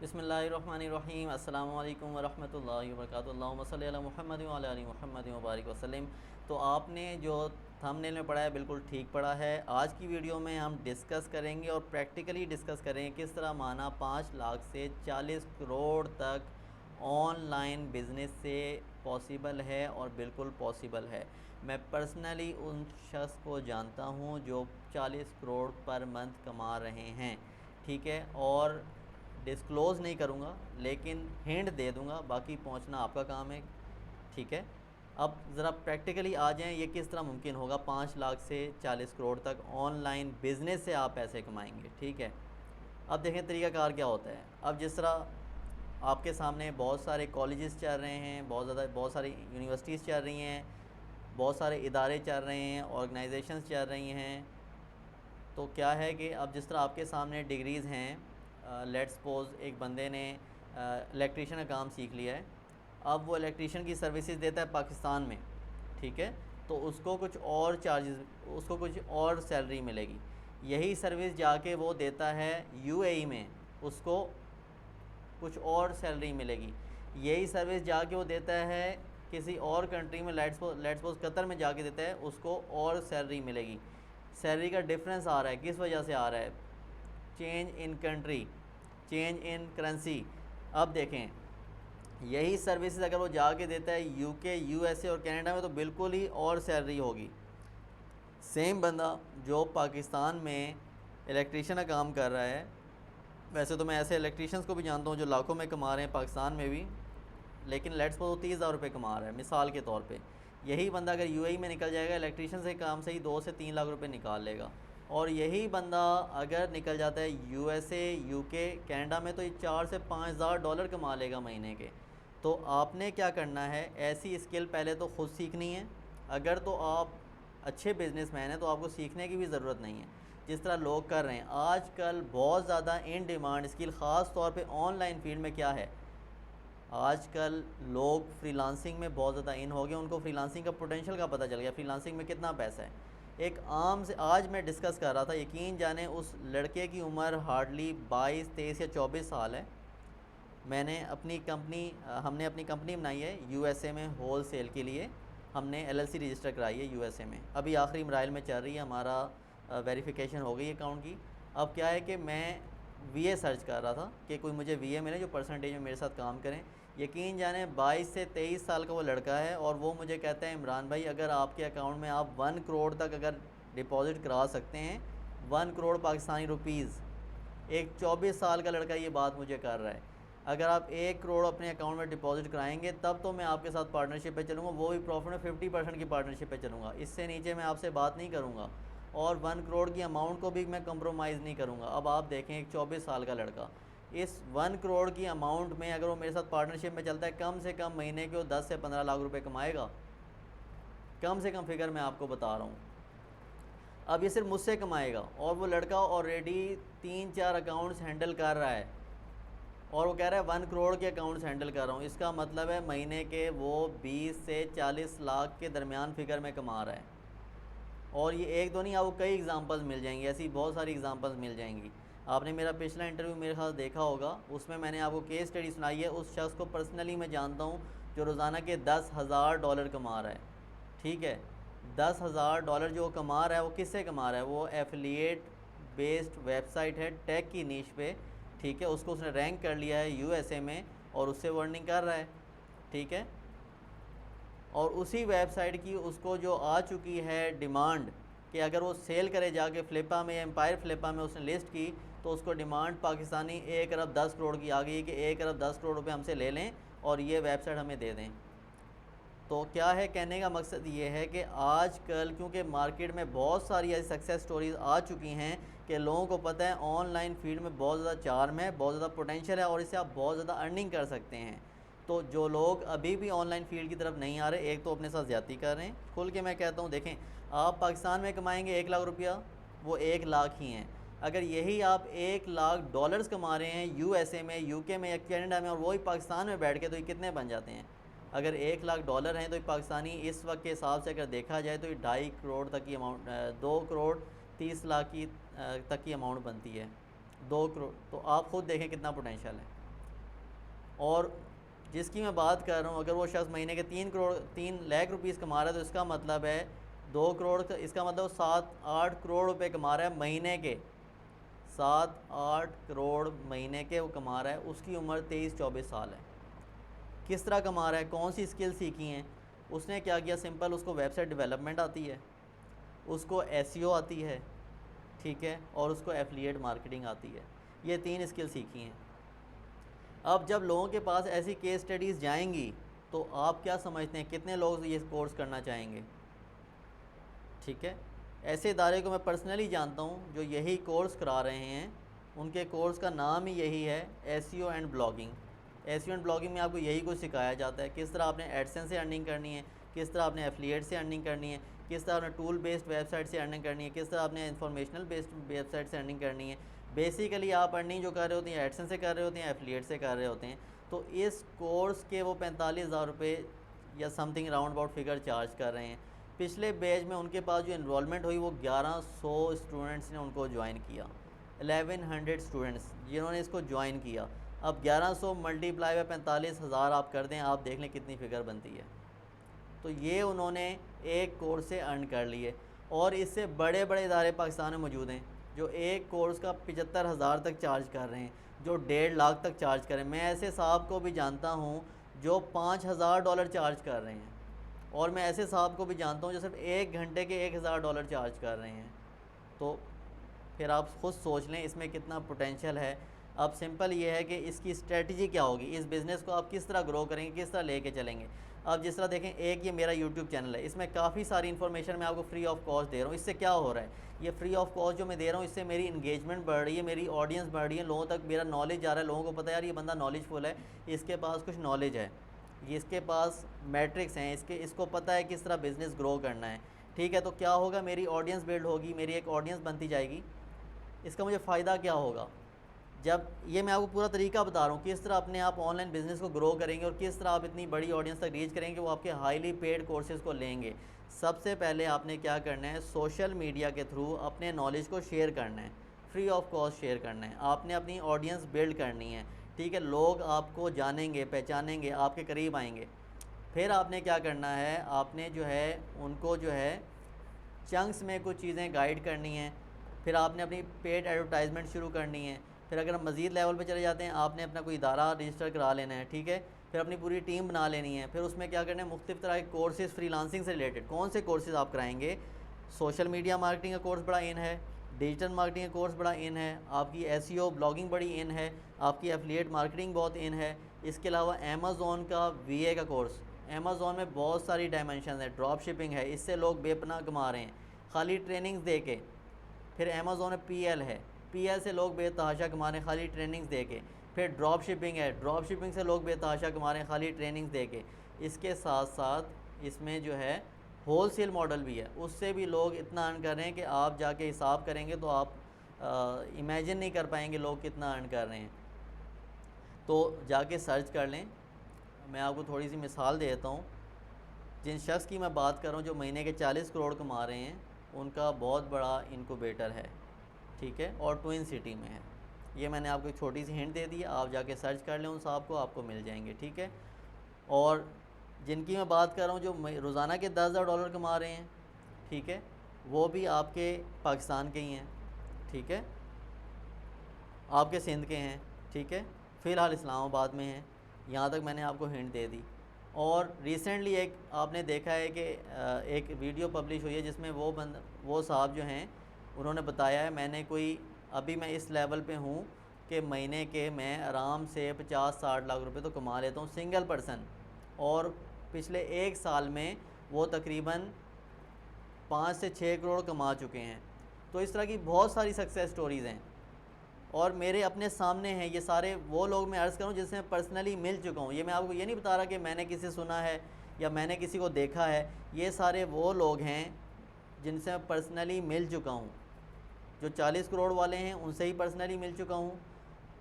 बिस्मिल्लाहिर्रहमानिर्रहीम अस्सलामु अलैकुम वरहमतुल्लाहि वबरकातुहू अल्लाहुम्मा सल्लि अला मुहम्मद व अला आलि मुहम्मद व बारिक वसल्लम। तो आपने जो थंबनेल में पढ़ा है बिल्कुल ठीक पढ़ा है। आज की वीडियो में हम डिस्कस करेंगे और प्रैक्टिकली डिस्कस करेंगे किस तरह माना 5 लाख से 40 करोड़ तक ऑनलाइन बिज़नेस से पॉसिबल है और बिल्कुल पॉसिबल है। मैं पर्सनली उन शख्स को जानता हूँ जो 40 करोड़ पर मंथ कमा रहे हैं, ठीक है। और डिस्क्लोज़ नहीं करूँगा लेकिन हिंट दे दूँगा, बाकी पहुँचना आपका काम है, ठीक है। अब ज़रा प्रैक्टिकली आ जाएं, ये किस तरह मुमकिन होगा 5 लाख से 40 करोड़ तक ऑनलाइन बिज़नेस से आप पैसे कमाएंगे, ठीक है। अब देखें तरीक़ाकार क्या होता है। अब जिस तरह आपके सामने बहुत सारे कॉलेजेस चल रहे हैं, बहुत सारी यूनिवर्सिटीज़ चल रही हैं, बहुत सारे इदारे चल रहे हैं, ऑर्गेनाइजेशंस चल रही हैं। तो क्या है कि अब जिस तरह आपके सामने डिग्रीज़ हैं, लेट्स सपोज एक बंदे ने इलेक्ट्रीशियन का काम सीख लिया है, अब वो इलेक्ट्रीशियन की सर्विसेज देता है पाकिस्तान में, ठीक है। तो उसको कुछ और चार्जेस, उसको कुछ और सैलरी मिलेगी। यही सर्विस जाके वो देता है यूएई में, उसको कुछ और सैलरी मिलेगी। यही सर्विस जाके वो देता है किसी और कंट्री में, लेट्स सपोज कतर में जाके देता है, उसको और सैलरी मिलेगी। सैलरी का डिफरेंस आ रहा है, किस वजह से आ रहा है? Change in country, change in currency. अब देखें यही सर्विसेज अगर वो जाके देता है यूके, यूएसए और कनाडा में, तो बिल्कुल ही और सैलरी होगी। सेम बंदा जो पाकिस्तान में इलेक्ट्रीशियन का काम कर रहा है, वैसे तो मैं ऐसे इलेक्ट्रीशियंस को भी जानता हूँ जो लाखों में कमा रहे हैं पाकिस्तान में भी, लेकिन लेट्स सपोज 30,000 रुपये कमा रहा है मिसाल के तौर पे। यही बंदा अगर यूएई में निकल जाएगा, इलेक्ट्रीशियन से काम से ही 2 से 3 लाख रुपए निकाल लेगा। और यही बंदा अगर निकल जाता है यूएसए, यूके, कनाडा में, तो ये 4 से 5,000 डॉलर कमा लेगा महीने के। तो आपने क्या करना है, ऐसी स्किल पहले तो ख़ुद सीखनी है। अगर तो आप अच्छे बिजनेसमैन हैं तो आपको सीखने की भी ज़रूरत नहीं है, जिस तरह लोग कर रहे हैं आजकल। बहुत ज़्यादा इन डिमांड स्किल ख़ास तौर पे ऑनलाइन फील्ड में क्या है, आजकल लोग फ्रीलांसिंग में बहुत ज़्यादा इन हो गए। उनको फ्रीलांसिंग का पोटेंशियल का पता चल गया, फ्रीलांसिंग में कितना पैसा है। एक आम से आज मैं डिस्कस कर रहा था, यकीन जाने उस लड़के की उम्र हार्डली 22, 23 या 24 साल है। हमने अपनी कंपनी बनाई है यूएसए में होल सेल के लिए। हमने एलएलसी रजिस्टर कराई है यूएसए में, अभी आखिरी मराइल में चल रही है, हमारा वेरिफिकेशन हो गई अकाउंट की। अब क्या है कि मैं वीए सर्च कर रहा था कि कोई मुझे वीए मिले जो परसेंटेज में मेरे साथ काम करें। यकीन जाने 22 से 23 साल का वो लड़का है और वो मुझे कहता है, इमरान भाई अगर आपके अकाउंट में आप 1 करोड़ तक अगर डिपॉज़िट करा सकते हैं, 1 करोड़ पाकिस्तानी रुपीज़, एक 24 साल का लड़का ये बात मुझे कर रहा है, अगर आप 1 करोड़ अपने अकाउंट में डिपॉजिट कराएंगे तब तो मैं आपके साथ पार्टनरशिप पे चलूँगा, वो भी प्रॉफिट में 50% की पार्टनरशिप पे चलूँगा। इससे नीचे मैं आपसे बात नहीं करूँगा और 1 करोड़ की अमाउंट को भी मैं कंप्रोमाइज़ नहीं करूँगा। अब आप देखें एक 24 साल का लड़का इस 1 करोड़ की अमाउंट में अगर वो मेरे साथ पार्टनरशिप में चलता है, कम से कम महीने के वो 10 से 15 लाख रुपये कमाएगा, कम से कम फिगर मैं आपको बता रहा हूँ। अब ये सिर्फ मुझसे कमाएगा और वो लड़का ऑलरेडी 3-4 अकाउंट्स हैंडल कर रहा है और वो कह रहा है 1 करोड़ के अकाउंट्स हैंडल कर रहा हूँ। इसका मतलब है महीने के वो 20 से 40 लाख के दरमियान फिगर में कमा रहा है। और ये एक दो नहीं, आपको कई एग्जांपल्स मिल जाएंगी, ऐसी बहुत सारी एग्जांपल्स मिल जाएंगी। आपने मेरा पिछला इंटरव्यू मेरे साथ देखा होगा, उसमें मैंने आपको केस स्टडी सुनाई है। उस शख्स को पर्सनली मैं जानता हूँ जो रोज़ाना के 10,000 डॉलर कमा रहा है, ठीक है। 10,000 डॉलर जो कमा रहा है वो किससे कमा रहा है? वो एफिलिएट बेस्ड वेबसाइट है टेक की नीश पे, ठीक है। उसको उसने रैंक कर लिया है यूएसए में और उससे अर्निंग कर रहा है, ठीक है। और उसी वेबसाइट की उसको जो आ चुकी है डिमांड कि अगर वो सेल करे जाके फ्लिपा में, एम्पायर फ्लिपा में उसने लिस्ट की, तो उसको डिमांड पाकिस्तानी 1 अरब 10 करोड़ की आ गई है कि 1 अरब 10 करोड़ रुपए हमसे ले लें और ये वेबसाइट हमें दे दें। तो क्या है, कहने का मकसद ये है कि आजकल क्योंकि मार्केट में बहुत सारी ऐसी सक्सेस स्टोरीज़ आ चुकी हैं कि लोगों को पता है ऑनलाइन फील्ड में बहुत ज़्यादा चार्म है, बहुत ज़्यादा पोटेंशियल है और इससे आप बहुत ज़्यादा अर्निंग कर सकते हैं। तो जो लोग अभी भी ऑनलाइन फील्ड की तरफ नहीं आ रहे, एक तो अपने साथ ज़्यादती कर रहे हैं। खुल के मैं कहता हूँ, देखें आप पाकिस्तान में कमाएंगे 1 लाख रुपया, वो 1 लाख ही हैं। अगर यही आप 1 लाख डॉलर्स कमा रहे हैं यूएसए में, यूके में या कनाडा में, और वही पाकिस्तान में बैठ के, तो ये कितने बन जाते हैं? अगर 1 लाख डॉलर हैं तो पाकिस्तानी इस वक्त के हिसाब से अगर देखा जाए तो ये 2.5 करोड़ तक की अमाउंट, 2 करोड़ 30 लाख की तक की अमाउंट बनती है। 2 करोड़, तो आप ख़ुद देखें कितना पोटेंशियल है। और जिसकी मैं बात कर रहा हूँ, अगर वो शख्स महीने के 3 लाख रुपीस कमा रहा है तो इसका मतलब है 2 करोड़ का, इसका मतलब 7-8 करोड़ रुपए कमा रहा है महीने के, 7-8 करोड़ महीने के वो कमा रहा है। उसकी उम्र 23-24 साल है। किस तरह कमा रहा है, कौन सी स्किल सीखी हैं उसने, क्या किया, सिंपल उसको वेबसाइट डेवलपमेंट आती है, उसको एसईओ आती है, ठीक है, और उसको एफिलिएट मार्केटिंग आती है। ये 3 स्किल सीखी हैं। अब जब लोगों के पास ऐसी केस स्टडीज़ जाएंगी तो आप क्या समझते हैं कितने लोग ये कोर्स करना चाहेंगे? ठीक है, ऐसे इदारे को मैं पर्सनली जानता हूँ जो यही कोर्स करा रहे हैं। उनके कोर्स का नाम ही यही है, SEO and blogging. SEO and blogging में आपको यही कुछ सिखाया जाता है, किस तरह आपने एडसेंस से अर्निंग करनी है, किस तरह आपने एफिलिएट से अर्निंग करनी है, किस तरह आपने टूल बेस्ड वेबसाइट से अर्निंग करनी है, किस तरह आपने इंफॉर्मेशनल बेस्ड वेबसाइट से अर्निंग करनी है। बेसिकली आप अर्निंग जो कर रहे होते हैं एडसेंस से कर रहे होते हैं, एफिलिएट से कर रहे होते हैं। तो इस कोर्स के वो 45,000 रुपये या something round about figure charge कर रहे हैं। पिछले बैच में उनके पास जो इनरोलमेंट हुई वो 1100 स्टूडेंट्स ने उनको ज्वाइन किया, 1100 स्टूडेंट्स जिन्होंने इसको ज्वाइन किया। अब 1100 मल्टीप्लाई बाय 45,000 आप कर दें, आप देख लें कितनी फ़िगर बनती है। तो ये उन्होंने एक कोर्स से अर्न कर लिए। और इससे बड़े बड़े इदारे पाकिस्तान में मौजूद हैं जो एक कोर्स का 75,000 तक चार्ज कर रहे हैं, जो 1.5 लाख तक चार्ज कर रहे हैं। मैं ऐसे साहब को भी जानता हूँ जो $5,000 चार्ज कर रहे हैं, और मैं ऐसे साहब को भी जानता हूँ जो सिर्फ 1 घंटे के $1,000 चार्ज कर रहे हैं। तो फिर आप खुद सोच लें इसमें कितना पोटेंशियल है। अब सिंपल ये है कि इसकी स्ट्रेटजी क्या होगी, इस बिज़नेस को आप किस तरह ग्रो करेंगे, किस तरह लेके चलेंगे। अब जिस तरह देखें, एक ये मेरा यूट्यूब चैनल है, इसमें काफ़ी सारी इन्फॉर्मेशन मैं आपको फ्री ऑफ कॉस्ट दे रहा हूँ। इससे क्या हो रहा है, ये फ्री ऑफ कॉस्ट जो मैं दे रहा हूँ इससे मेरी इंगेजमेंट बढ़ रही है, मेरी ऑडियंस बढ़ रही है, लोगों तक मेरा नॉलेज जा रहा है। लोगों को पता है यार ये बंदा नॉलेजफुल है, इसके पास कुछ नॉलेज है, इसके पास मैट्रिक्स हैं, इसको पता है किस तरह बिज़नेस ग्रो करना है। ठीक है, तो क्या होगा, मेरी ऑडियंस बिल्ड होगी, मेरी एक ऑडियंस बनती जाएगी। इसका मुझे फ़ायदा क्या होगा, जब ये मैं आपको पूरा तरीका बता रहा हूँ किस तरह अपने आप ऑनलाइन बिज़नेस को ग्रो करेंगे और किस तरह आप इतनी बड़ी ऑडियंस तक रीच करेंगे वो आपके हाईली पेड कोर्सेज़ को लेंगे। सबसे पहले आपने क्या करना है, सोशल मीडिया के थ्रू अपने नॉलेज को शेयर करना है, फ्री ऑफ कॉस्ट शेयर करना है। आपने अपनी ऑडियंस बिल्ड करनी है, ठीक है, लोग आपको जानेंगे, पहचानेंगे, आपके करीब आएंगे। फिर आपने क्या करना है, आपने जो है उनको जो है चंक्स में कुछ चीज़ें गाइड करनी हैं। फिर आपने अपनी पेड एडवर्टाइजमेंट शुरू करनी है। फिर अगर हम मज़ीद लेवल पे चले जाते हैं, आपने अपना कोई इदारा रजिस्टर करा लेना है, ठीक है। फिर अपनी पूरी टीम बना लेनी है। फिर उसमें क्या करना है, मुख्तलिफ़ तरह के कोर्सेज़ फ्रीलांसिंग से रिलेटेड, कौन से कोर्सेज़ आप कराएंगे। सोशल मीडिया मार्केटिंग का कोर्स बड़ा इन है, डिजिटल मार्केटिंग का कोर्स बड़ा इन है, आपकी एसईओ ब्लॉगिंग बड़ी इन है, आपकी एफिलिएट मार्केटिंग बहुत इन है। इसके अलावा अमेज़ॉन का वीए का कोर्स, अमेज़ॉन में बहुत सारी डायमेंशन है, ड्रॉप शिपिंग है, इससे लोग बेपनाह कमा रहे हैं खाली ट्रेनिंग्स दे के। फिर अमेज़ॉन में पीएल है, पीएल से लोग बेतहाशा कमा रहे हैं खाली ट्रेनिंग्स दे के। फिर ड्रॉप शिपिंग है, ड्रॉप शिपिंग से लोग बेतहाशा कमा रहे हैं खाली ट्रेनिंग्स दे के। इसके साथ साथ इसमें जो है होल सेल मॉडल भी है, उससे भी लोग इतना अर्न कर रहे हैं कि आप जाके हिसाब करेंगे तो आप इमेजिन नहीं कर पाएंगे लोग कितना अर्न कर रहे हैं। तो जाके सर्च कर लें। मैं आपको थोड़ी सी मिसाल देता हूँ। जिन शख्स की मैं बात कर रहा हूँ जो महीने के 40 करोड़ कमा रहे हैं, उनका बहुत बड़ा इनक्यूबेटर है, ठीक है, और ट्विन सिटी में है। ये मैंने आपको एक छोटी सी हिंट दे दी है, आप जाके सर्च कर लें उन साहब को, आपको मिल जाएंगे, ठीक है। और जिनकी मैं बात कर रहा हूँ जो रोज़ाना के $10,000 कमा रहे हैं, ठीक है, वो भी आपके पाकिस्तान के ही हैं, ठीक है, आपके सिंध के हैं, ठीक है, फ़िलहाल इस्लामाबाद में हैं। यहाँ तक मैंने आपको हिंट दे दी। और रिसेंटली एक आपने देखा है कि एक वीडियो पब्लिश हुई है जिसमें वो साहब जो हैं उन्होंने बताया है, मैंने कोई अभी मैं इस लेवल पे हूँ कि महीने के मैं आराम से 50-60 लाख रुपए तो कमा लेता हूँ सिंगल पर्सन। और पिछले 1 साल में वो तकरीबन 5 से 6 करोड़ कमा चुके हैं। तो इस तरह की बहुत सारी सक्सेस स्टोरीज़ हैं और मेरे अपने सामने हैं। ये सारे वो लोग मैं अर्ज़ करूँ जिससे मैं पर्सनली मिल चुका हूँ। ये मैं आपको ये नहीं बता रहा कि मैंने किसी सुना है या मैंने किसी को देखा है। ये सारे वो लोग हैं जिनसे मैं पर्सनली मिल चुका हूँ। जो 40 करोड़ वाले हैं उनसे ही पर्सनली मिल चुका हूँ,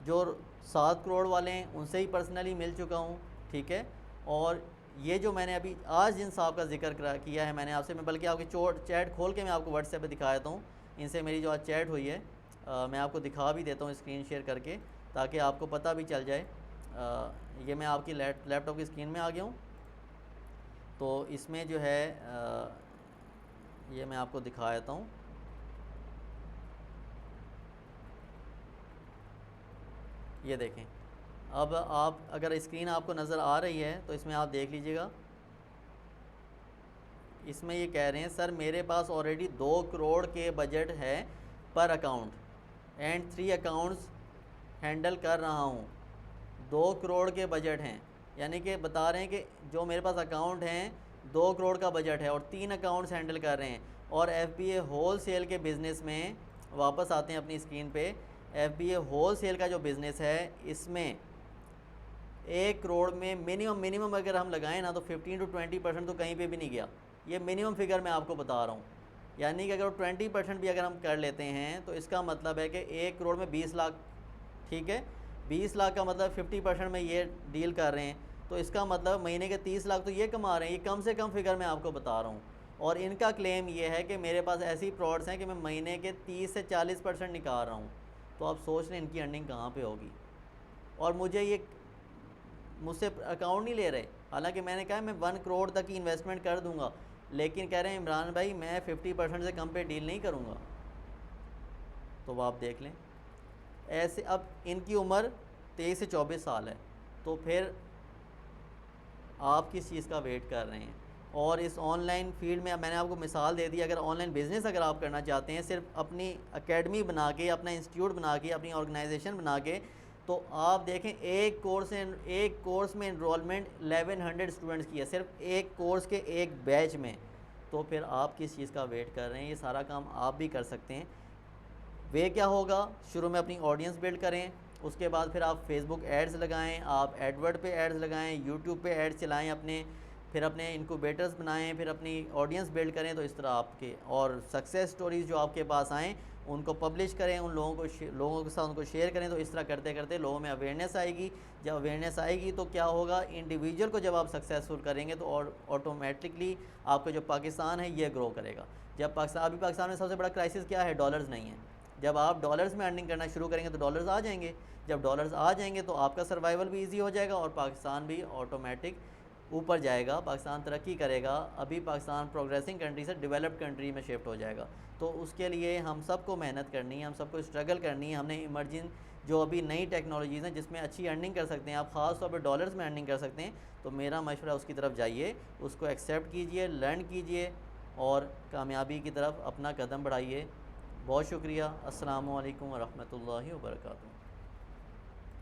जो 7 करोड़ वाले हैं उनसे ही पर्सनली मिल चुका हूँ, ठीक है। और ये जो मैंने अभी आज जिन साहब का जिक्र किया है मैंने आपसे, मैं बल्कि आपकी चैट खोल के मैं आपको व्हाट्सएप पे दिखा देता हूँ। इनसे मेरी जो आज चैट हुई है मैं आपको दिखा भी देता हूँ स्क्रीन शेयर करके, ताकि आपको पता भी चल जाए ये मैं आपकी लैपटॉप की स्क्रीन में आ गया हूँ। तो इसमें जो है ये मैं आपको दिखा देता हूँ। ये देखें, अब आप अगर स्क्रीन आपको नज़र आ रही है तो इसमें आप देख लीजिएगा। इसमें ये कह रहे हैं सर मेरे पास ऑलरेडी 2 करोड़ के बजट है पर अकाउंट एंड 3 अकाउंट्स हैंडल कर रहा हूँ। 2 करोड़ के बजट हैं, यानी कि बता रहे हैं कि जो मेरे पास अकाउंट हैं 2 करोड़ का बजट है और 3 अकाउंट्स हैंडल कर रहे हैं। और FBA होल सेल के बिज़नेस में वापस आते हैं अपनी स्क्रीन पे। FBA होल सेल का जो बिज़नेस है इसमें 1 करोड़ में मिनिमम अगर हम लगाएं ना तो 15 to 20% तो कहीं पे भी नहीं गया। ये मिनिमम फिगर मैं आपको बता रहा हूँ, यानी कि अगर 20% भी अगर हम कर लेते हैं तो इसका मतलब है कि 1 करोड़ में 20 लाख, ठीक है, 20 लाख का मतलब 50% में ये डील कर रहे हैं, तो इसका मतलब महीने के 30 लाख तो ये कमा रहे हैं। ये कम से कम फिगर मैं आपको बता रहा हूँ। और इनका क्लेम ये है कि मेरे पास ऐसी प्रोडक्ट्स हैं कि मैं महीने के 30 से 40% निकाल रहा हूँ। तो आप सोच लें इनकी अर्निंग कहाँ पे होगी। और मुझसे अकाउंट नहीं ले रहे, हालांकि मैंने कहा मैं 1 करोड़ तक की इन्वेस्टमेंट कर दूंगा, लेकिन कह रहे हैं इमरान भाई मैं 50% से कम पे डील नहीं करूंगा। तो आप देख लें ऐसे। अब इनकी उम्र 23 से 24 साल है, तो फिर आप किस चीज़ का वेट कर रहे हैं। और इस ऑनलाइन फील्ड में मैंने आपको मिसाल दे दी, अगर ऑनलाइन बिज़नेस अगर आप करना चाहते हैं सिर्फ अपनी एकेडमी बना के, अपना इंस्टीट्यूट बना के, अपनी ऑर्गेनाइजेशन बना के, तो आप देखें एक कोर्स में इनरोलमेंट 1100 स्टूडेंट्स की है, सिर्फ एक कोर्स के एक बैच में। तो फिर आप किस चीज़ का वेट कर रहे हैं। ये सारा काम आप भी कर सकते हैं। वे क्या होगा, शुरू में अपनी ऑडियंस बिल्ड करें, उसके बाद फिर आप फेसबुक एड्स लगाएं, आप एडवर्ड पे एड्स लगाएं, यूट्यूब पे एड्स चलाएं अपने, फिर अपने इनक्यूबेटर्स बनाएं, फिर अपनी ऑडियंस बिल्ड करें। तो इस तरह आपके और सक्सेस स्टोरीज़ जो आपके पास आएँ उनको पब्लिश करें, उन लोगों के साथ उनको शेयर करें। तो इस तरह करते करते लोगों में अवेयरनेस आएगी। जब अवेयरनेस आएगी तो क्या होगा, इंडिविजुअल को जब आप सक्सेसफुल करेंगे तो और ऑटोमेटिकली आपका जो पाकिस्तान है ये ग्रो करेगा। जब पाकिस्तान में सबसे बड़ा क्राइसिस क्या है, डॉलर्स नहीं है। जब आप डॉलर्स में अर्निंग करना शुरू करेंगे तो डॉलर्स आ जाएंगे। जब डॉलर्स आ जाएंगे तो आपका सर्वाइवल भी इजी हो जाएगा और पाकिस्तान भी ऑटोमेटिक ऊपर जाएगा, पाकिस्तान तरक्की करेगा। अभी पाकिस्तान प्रोग्रेसिंग कंट्री से डेवलप्ड कंट्री में शिफ्ट हो जाएगा। तो उसके लिए हम सबको मेहनत करनी है, हम सबको स्ट्रगल करनी है। हमने इमर्जिंग जो अभी नई टेक्नोलॉजीज़ हैं जिसमें अच्छी अर्निंग कर सकते हैं, आप ख़ास तौर पर डॉलर्स में अर्निंग कर सकते हैं, तो मेरा मशवरा उसकी तरफ जाइए, उसको एक्सेप्ट कीजिए, लर्न कीजिए और कामयाबी की तरफ अपना कदम बढ़ाइए। बहुत शुक्रिया। अस्सलामु अलैकुम वरहमतुल्लाहि वबरकातुहू।